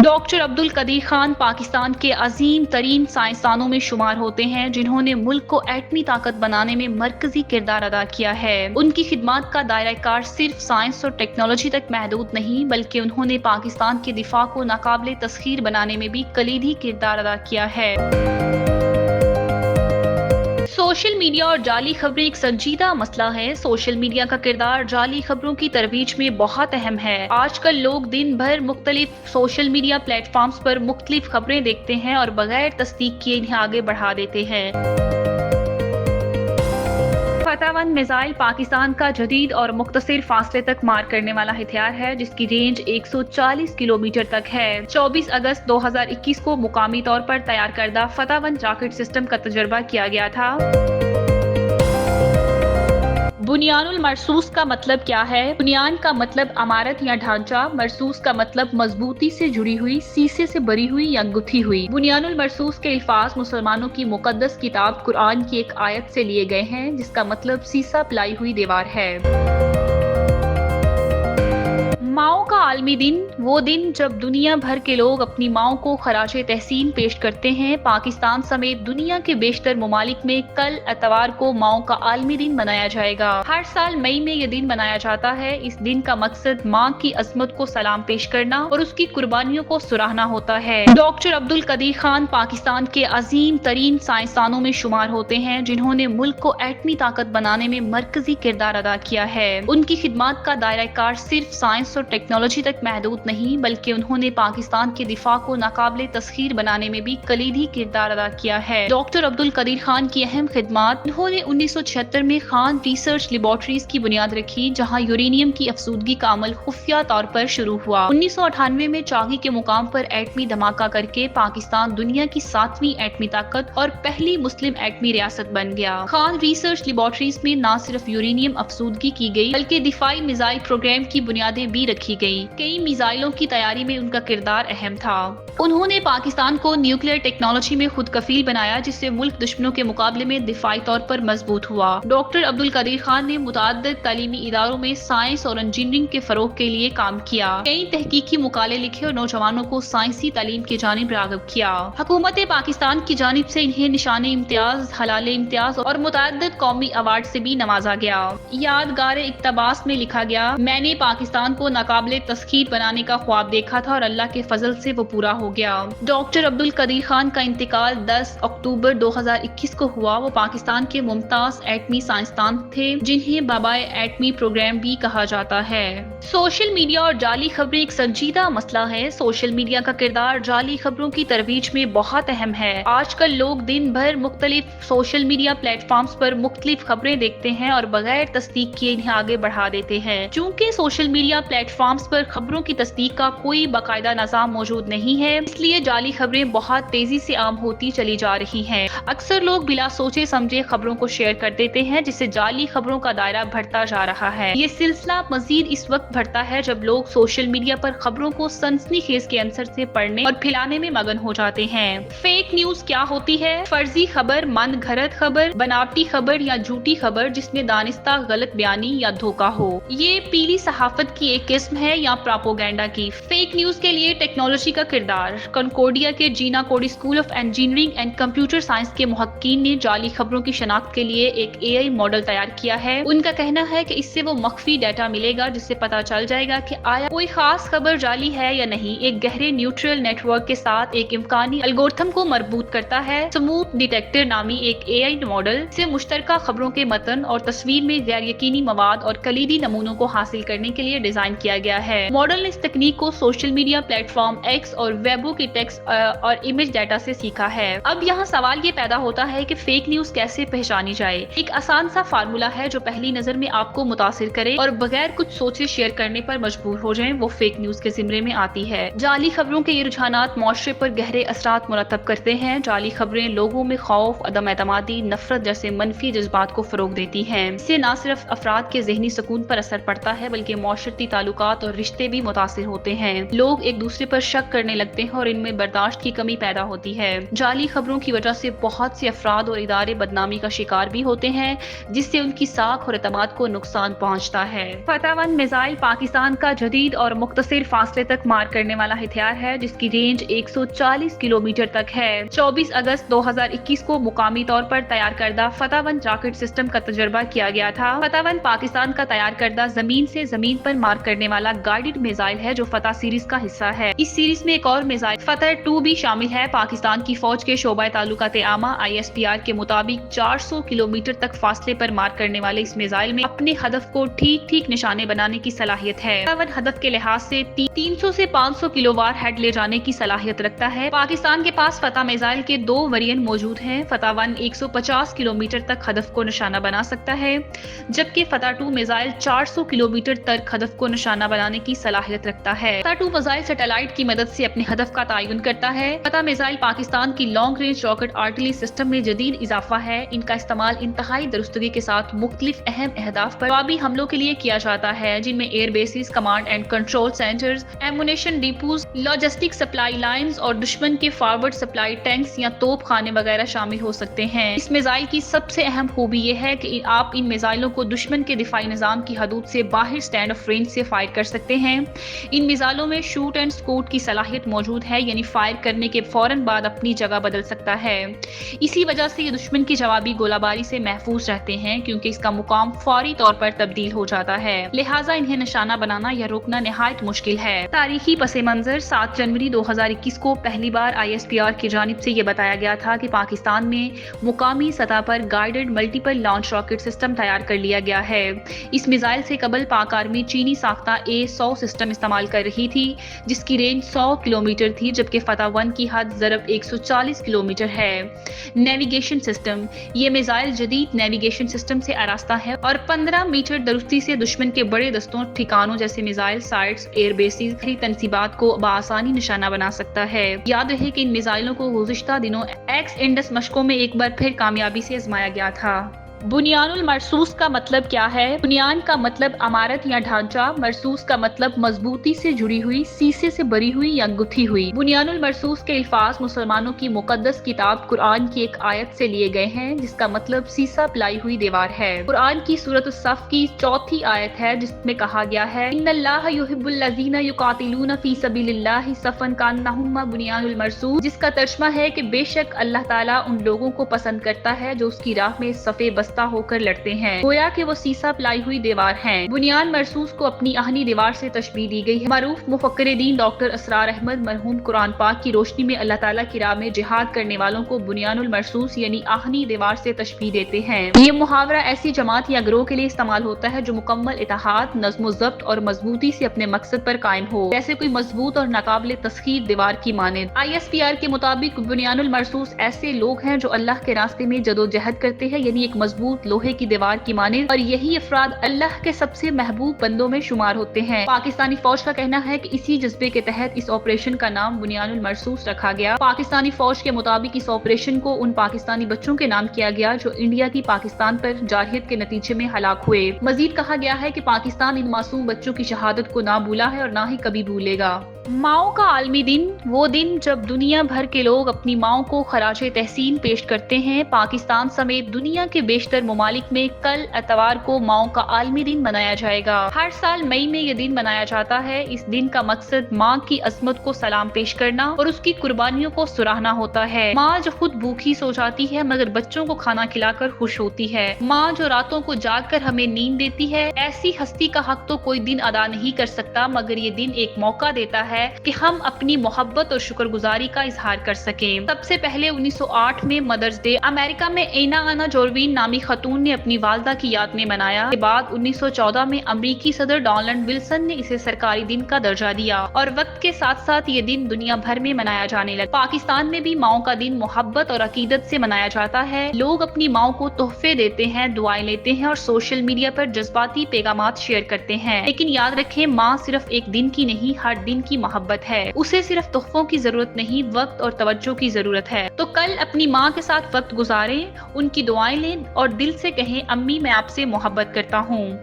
Doctor Abdul Qadeer Khan Pakistan کے عظیم ترین سائنسدانوں میں شمار ہوتے ہیں جنہوں نے ملک کو ایٹمی طاقت بنانے میں مرکزی کردار ادا کیا ہے۔ ان کی خدمات کا دائرہ کار صرف سائنس اور ٹیکنالوجی تک محدود نہیں بلکہ انہوں نے پاکستان کے دفاع کو ناقابل تسخیر بنانے میں بھی کلیدی کردار ادا کیا ہے۔ سوشل میڈیا اور جعلی خبریں ایک سنجیدہ مسئلہ ہے۔ سوشل میڈیا کا کردار جعلی خبروں کی ترویج میں بہت اہم ہے۔ آج کل لوگ دن بھر مختلف سوشل میڈیا پلیٹ فارمز پر مختلف خبریں دیکھتے ہیں اور بغیر تصدیق کیے انہیں آگے بڑھا دیتے ہیں۔ فتح وند میزائل پاکستان کا جدید اور مختصر فاصلے تک مار کرنے والا ہتھیار ہے جس کی رینج 140 کلومیٹر تک ہے۔ 24 اگست 2021 کو مقامی طور پر تیار کردہ فتح وند راکٹ سسٹم کا تجربہ کیا گیا تھا۔ بنیان المرصوص کا مطلب کیا ہے؟ بنیان کا مطلب عمارت یا ڈھانچہ، مرصوص کا مطلب مضبوطی سے جڑی ہوئی، سیسے سے بری ہوئی یا گتھی ہوئی۔ بنیان المرصوص کے الفاظ مسلمانوں کی مقدس کتاب قرآن کی ایک آیت سے لیے گئے ہیں جس کا مطلب سیسا پلائی ہوئی دیوار ہے۔ ماؤں کا عالمی دن، وہ دن جب دنیا بھر کے لوگ اپنی ماؤں کو خراج تحسین پیش کرتے ہیں۔ پاکستان سمیت دنیا کے بیشتر ممالک میں کل اتوار کو ماؤں کا عالمی دن منایا جائے گا۔ ہر سال مئی میں یہ دن منایا جاتا ہے۔ اس دن کا مقصد ماں کی عظمت کو سلام پیش کرنا اور اس کی قربانیوں کو سراہنا ہوتا ہے۔ ڈاکٹر عبدالقدیر خان پاکستان کے عظیم ترین سائنسدانوں میں شمار ہوتے ہیں جنہوں نے ملک کو ایٹمی طاقت بنانے میں مرکزی کردار ادا کیا ہے۔ ان کی خدمات کا دائرہ کار صرف سائنس اور ٹیکنالوجی تک محدود نہیں بلکہ انہوں نے پاکستان کے دفاع کو ناقابل تسخیر بنانے میں بھی کلیدی کردار ادا کیا ہے۔ ڈاکٹر عبدالقدیر خان کی اہم خدمات: انہوں نے 1976 میں خان ریسرچ لیبارٹریز کی بنیاد رکھی جہاں یورینیم کی افزودگی کا عمل خفیہ طور پر شروع ہوا۔ 1998 میں چاغی کے مقام پر ایٹمی دھماکہ کر کے پاکستان دنیا کی 7ویں ایٹمی طاقت اور پہلی مسلم ایٹمی ریاست بن گیا۔ خان ریسرچ لیبارٹریز میں نہ صرف یورینیم افزودگی کی گئی بلکہ دفاعی میزائل پروگرام کی بنیادیں بھی رکھی گئی۔ کئی میزائلوں کی تیاری میں ان کا کردار اہم تھا۔ انہوں نے پاکستان کو نیوکلیئر ٹیکنالوجی میں خود کفیل بنایا جس سے ملک دشمنوں کے مقابلے میں دفاعی طور پر مضبوط ہوا۔ ڈاکٹر عبدالقدیر خان نے متعدد تعلیمی اداروں میں سائنس اور انجینئرنگ کے فروغ کے لیے کام کیا۔ کئی تحقیقی مقالے لکھے اور نوجوانوں کو سائنسی تعلیم کی جانب راغب کیا۔ حکومت پاکستان کی جانب سے انہیں نشان امتیاز، حلال امتیاز اور متعدد قومی ایوارڈ سے بھی نوازا گیا۔ یادگار اقتباس میں لکھا گیا: میں نے پاکستان کو ناقابل تسخیر بنانے کا خواب دیکھا تھا اور اللہ کے فضل سے وہ پورا ہو گیا۔ ڈاکٹر عبدالقدیر خان کا انتقال 10 اکتوبر 2021 کو ہوا۔ وہ پاکستان کے ممتاز ایٹمی سائنسدان تھے جنہیں بابائے ایٹمی پروگرام بھی کہا جاتا ہے۔ سوشل میڈیا اور جعلی خبریں ایک سنجیدہ مسئلہ ہے۔ سوشل میڈیا کا کردار جعلی خبروں کی ترویج میں بہت اہم ہے۔ آج کل لوگ دن بھر مختلف سوشل میڈیا پلیٹ فارمز پر مختلف خبریں دیکھتے ہیں اور بغیر تصدیق کیے انہیں آگے بڑھا دیتے ہیں۔ چونکہ سوشل میڈیا پلیٹ فارمز پر خبروں کی تصدیق کا کوئی باقاعدہ نظام موجود نہیں ہے، اس لیے جعلی خبریں بہت تیزی سے عام ہوتی چلی جا رہی ہیں۔ اکثر لوگ بلا سوچے سمجھے خبروں کو شیئر کر دیتے ہیں جس سے جعلی خبروں کا دائرہ بڑھتا جا رہا ہے۔ یہ سلسلہ مزید اس وقت بڑھتا ہے جب لوگ سوشل میڈیا پر خبروں کو سنسنی خیز کے عنصر سے پڑھنے اور پھیلانے میں مگن ہو جاتے ہیں۔ فیک نیوز کیا ہوتی ہے؟ فرضی خبر، من گھڑت خبر، بناوٹی خبر یا جھوٹی خبر جس میں دانستہ غلط بیانی یا دھوکہ ہو۔ یہ پیلی صحافت کی ایک قسم ہے یا پراپوگینڈا کی۔ فیک نیوز کے لیے ٹیکنالوجی کا کردار: کنکورڈیا کے Gina Cody school of engineering and computer science کے محققین نے جعلی خبروں کی شناخت کے لیے ایک AI ماڈل تیار کیا ہے۔ ان کا کہنا ہے کہ اس سے وہ مخفی ڈیٹا ملے گا جس سے پتہ چل جائے گا کہ آیا کوئی خاص خبر جعلی ہے یا نہیں۔ ایک گہرے نیورل نیٹ ورک کے ساتھ ایک امکانی الگورتھم کو مربوط کرتا ہے۔ سموتھ ڈیٹیکٹر نامی ایک AI ماڈل سے مشترکہ خبروں کے متن اور تصویر میں غیر یقینی مواد اور کلیدی نمونوں کو حاصل کرنے کے لیے ڈیزائن کیا گیا ہے۔ ماڈل نے اس تکنیک کو social media plate form x اور ویبو کی ٹیکسٹ اور امیج ڈیٹا سے سیکھا ہے۔ اب یہاں سوال یہ پیدا ہوتا ہے کہ فیک نیوز کیسے پہچانی جائے۔ ایک آسان سا فارمولا ہے جو پہلی نظر میں آپ کو متاثر کرے اور بغیر کچھ سوچے شیئر کرنے پر مجبور ہو جائیں، وہ فیک نیوز کے زمرے میں آتی ہے۔ جعلی خبروں کے یہ رجحانات معاشرے پر گہرے اثرات مرتب کرتے ہیں۔ جعلی خبریں لوگوں میں خوف، عدم اعتمادی، نفرت جیسے منفی جذبات کو فروغ دیتی ہیں۔ اس سے نہ صرف افراد کے ذہنی سکون پر اثر پڑتا ہے بلکہ معاشرتی تعلقات ताल्लुकात और रिश्ते भी मुतासिर होते हैं। लोग एक दूसरे पर शक करने लगते हैं और इनमें बर्दाश्त की कमी पैदा होती है। जाली खबरों की वजह से बहुत से अफराद और इदारे बदनामी का शिकार भी होते हैं, जिससे उनकी साख और एतमाद को नुकसान पहुंचता है। फतह 1 मिसाइल पाकिस्तान का जदीद और मुख्तसर फासले तक मार करने वाला हथियार है, जिसकी रेंज 140 किलोमीटर तक है। 24 अगस्त 2021 को मुकामी तौर पर तैयार करदा फतह 1 रॉकेट सिस्टम का तजर्बा किया गया था। फतह 1 पाकिस्तान का तैयार करदा जमीन से जमीन पर मार करने वाला गाइडेड मिसाइल है, जो फतह सीरीज का हिस्सा है। इस सीरीज में एक और मिसाइल फतह 2 भी शामिल है। पाकिस्तान की फौज के शोबा ताल्लुकात आमा ISPR के मुताबिक 400 किलोमीटर तक फासले पर मार करने वाले इस मिसाइल में अपने हदफ को ठीक ठीक निशाने बनाने की सलाहियत है। फतह 1 हदफ के लिहाज से 300 से 500 किलोवार हेड ले जाने की सलाहियत रखता है। पाकिस्तान के पास फतह मिसाइल के 2 वेरिएंट मौजूद हैं। फतह 1 150 किलोमीटर तक हदफ को निशाना बना सकता है, जबकि फतह 2 मिसाइल 400 किलोमीटर तक हदफ को निशाना बनाने की सलाहियत रखता है। फतह 2 मिसाइल सैटेलाइट की मदद से अपने हदफ का तयन करता है। फतह मिसाइल पाकिस्तान की long range rocket artillery system में जदीद इजाफा है। इनका इस्तेमाल इंतहाई दुरुस्तगी के साथ मुख्तलिफ अहम अहदाफ पर जवाबी हमलों के लिए किया जाता है, जिनमें air bases, command and control centres, ammunition depots, logistic supply lines और दुश्मन के फॉरवर्ड सप्लाई टैंक्स या तोप खाने वगैरह शामिल हो सकते हैं। इस मिसाइल की सबसे अहम खूबी यह है कि आप इन मिसाइलों को दुश्मन के दिफाई निजाम की हदूद से बाहर स्टैंड ऑफ रेंज से फायर कर सकते हैं। इन मिसाइलों में शूट एंड स्कूट की सलाहियत मौजूद है, यानी फायर करने के फौरन बाद अपनी जगह बदल सकता है। इसी वजह से ये दुश्मन की जवाबी गोलाबारी से महफूज रहते हैं, क्योंकि इसका मुकाम फौरी तौर पर तब्दील हो जाता है। लिहाजा इन्हें निशाना बनाना या रोकना निहायत मुश्किल है। तारीखी पस मंजर 7 जनवरी 2021 को पहली बार ISPR की जानिब से ये बताया गया था कि पाकिस्तान में मुकामी सतह पर guided multiple launch rocket system तैयार कर लिया गया है। इस मिसाइल से कबल पाक आर्मी चीनी साख्ता A100 सिस्टम इस्तेमाल कर रही थी, जिसकी रेंज 100 किलोमीटर थी, जबकि फतह 1 की हद ज़रब 140 किलोमीटर है। नेविगेशन सिस्टम, ये मिसाइल जदीद नेविगेशन सिस्टम से आरास्ता है और 15 मीटर दुरुस्ती से दुश्मन के बड़े दस्तों ठिकानों जैसे मिसाइल साइट्स, एयर बेसिस, तंसीबात को बआसानी निशाना बना सकता है। याद रहे कि इन मिसाइलों को गुज़िश्ता दिनों एक्स इंडस मशकों में एक बार फिर कामयाबी से आजमाया गया था। बुनियानुल मरसूस का मतलब क्या है? बुनियान का मतलब अमारत या ढांचा, मरसूस का मतलब मजबूती से जुड़ी हुई, सीसे से भरी हुई या गुथी हुई। बुनियानुल मरसूस के अल्फाज मुसलमानों की मुकद्दस किताब कुरान की एक आयत से लिए गए हैं, जिसका मतलब सीसा पिलाई हुई दीवार है। कुरान की सूरत सफ की 4थी आयत है, जिसमें कहा गया है इन्नल्लाह युहिब्बुल लज़ीना युकातिलूना फी सबीलिल्लाहि सफ़न कान्नहुम बुनियानुल मरसूस, जिसका तर्जुमा है कि बेशक अल्लाह ताला उन लोगों को पसंद करता है जो उसकी राह में सफ़े बस्ता होकर लड़ते हैं, गोया कि वो सीसा पिलाई हुई दीवार हैं। बुनियान मरसूस को अपनी आहनी दीवार से तशबीह दी गई है। मारूफ मुफक्किर दीन डॉक्टर असरार अहमद मरहूम कुरान पाक की रोशनी में अल्लाह ताला की राह में जिहाद करने वालों को बुनियानुल मरसूस यानी आहनी दीवार से तशबीह देते हैं। ये मुहावरा ऐसी जमात या ग्रोह के लिए इस्तेमाल होता है जो मुकम्मल इत्तेहाद, नज़्म व ज़ब्त और मजबूती से अपने मकसद पर कायम हो, जैसे कोई मजबूत और नाकाबिले तस्खीर दीवार की मानिंद। ISPR के मुताबिक बुनियानुल मरसूस ऐसे लोग हैं जो अल्लाह के रास्ते में जदोजहद करते हैं, यानी एक मजबूत लोहे की दीवार की मानिंद, और यही अफराद अल्लाह के सबसे महबूब बंदों में शुमार होते हैं। पाकिस्तानी फौज का कहना है कि इसी जज्बे के तहत इस ऑपरेशन का नाम बुनियानुल मरसूस रखा गया। पाकिस्तानी फौज के मुताबिक इस ऑपरेशन को उन पाकिस्तानी बच्चों के नाम किया गया जो इंडिया की पाकिस्तान पर जारहियत के नतीजे में हलाक हुए। मजीद कहा गया है कि पाकिस्तान इन मासूम बच्चों की शहादत को ना भूला है और ना ही कभी भूलेगा। माओ का आलमी दिन, वो दिन जब दुनिया भर के लोग अपनी माओ को खराजे तहसीन पेश करते हैं। पाकिस्तान समेत दुनिया के बेशतर ममालिक में कल एतवार को माओ का आलमी दिन मनाया जाएगा। हर साल मई में ये दिन मनाया जाता है। इस दिन का मकसद माँ की अजमत को सलाम पेश करना और उसकी कुर्बानियों को सराहना होता है। माँ जो खुद भूखी सो जाती है मगर बच्चों को खाना खिलाकर खुश होती है। माँ जो रातों को जाग कर हमें नींद देती है। ऐसी हस्ती का हक तो कोई दिन अदा नहीं कर सकता, मगर ये दिन एक मौका देता है कि हम अपनी मोहब्बत और शुक्रगुजारी का इजहार कर सकें। सबसे पहले 1908 में मदर्स डे अमेरिका में एना आना जोरविन नामी खतून ने अपनी वालदा की याद में मनाया। के बाद 1914 में अमरीकी सदर डोनाल्ड विल्सन ने इसे सरकारी दिन का दर्जा दिया और वक्त के साथ साथ ये दिन दुनिया भर में मनाया जाने लगा। पाकिस्तान में भी माओ का दिन मोहब्बत और अकीदत से मनाया जाता है। लोग अपनी माओ को तोहफे देते हैं, दुआएं लेते हैं और सोशल मीडिया पर जज्बाती पैगामात शेयर करते हैं। लेकिन याद रखें, माँ सिर्फ एक दिन की नहीं, हर दिन की मोहब्बत है। उसे सिर्फ तोहफों की जरूरत नहीं, वक्त और तवज्जो की जरूरत है। तो कल अपनी माँ के साथ वक्त गुजारें, उनकी दुआएं लें और दिल से कहें, अम्मी मैं आपसे मोहब्बत करता हूँ।